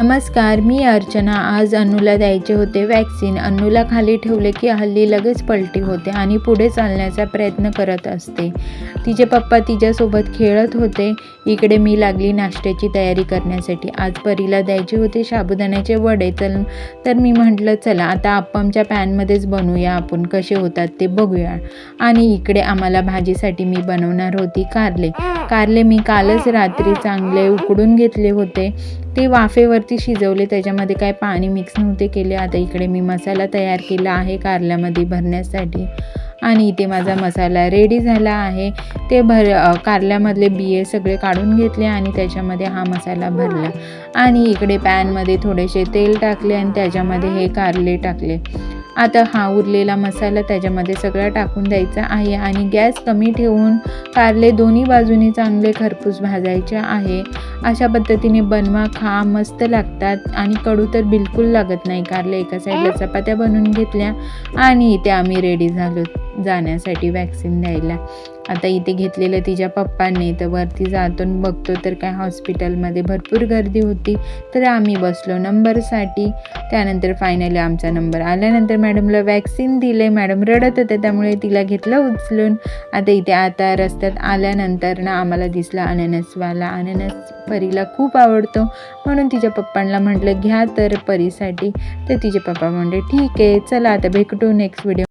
नमस्कार, मी अर्चना. आज अन्नूला द्यायचे होते वॅक्सिन. अन्नूला खाली ठेवले की हल्ली लगेच पलटी होते आणि पुढे चालण्याचा प्रयत्न करत असते. तिचे पप्पा तिच्यासोबत खेळत होते. इकडे मी लागली नाश्त्याची तयारी करण्यासाठी. आज परीला द्यायचे होते साबुदाण्याचे वडे. तर मी म्हटलं चला आता अप्पमच्या पॅनमध्येच बनवूया, आपण कसे होतात ते बघूया. आणि इकडे आम्हाला भाजीसाठी मी बनवणार होती कारले मी कालच रात्री चांगले उकडून घेतले होते. ते वाफेवरती शिजवले, त्याच्यामध्ये काय पाणी मिक्स नव्हते केले. आता इकडे मी मसाला तयार केला आहे कारल्यामध्ये भरण्यासाठी आणि इथे माझा मसाला रेडी झाला आहे. ते कारल्यामधले बिये सगळे काढून घेतले आणि त्याच्यामध्ये हा मसाला भरला. आणि इकडे पॅनमध्ये थोडेसे तेल टाकले आणि त्याच्यामध्ये हे कारले टाकले. आता हा उरलेला मसाला त्याच्यामध्ये सगळा टाकून द्यायचा आहे आणि गॅस कमी ठेवून कारले दोन्ही बाजूनी चांगले खरपूस भाजायचे आहे. अशा पद्धतीने बनवा, खा, मस्त लागतात आणि कडू तर बिलकुल लागत नाही. कारले एका साईडला चपात्या बनवून घेतल्या आणि इथे आम्ही रेडी झालो जाण्यासाठी वॅक्सिन द्यायला. आता इथे घेतलेलं तिच्या पप्पांनी. तर वरती जातो बघतो तर काय हॉस्पिटलमध्ये भरपूर गर्दी होती. तर आम्ही बसलो नंबरसाठी. त्यानंतर फायनली आमचा नंबर आल्यानंतर मॅडमला वॅक्सिन दिले. मॅडम रडत होते त्यामुळे तिला घेतलं उचलून. आता रस्त्यात आल्यानंतर ना आम्हाला दिसला अननसवाला. अननस परीला खूप आवडतो म्हणून तिच्या पप्पांना म्हटलं घ्या तर परीसाठी. तर तिचे पप्पा म्हणले ठीक आहे, चला आता भेटू नेक्स्ट व्हिडिओ.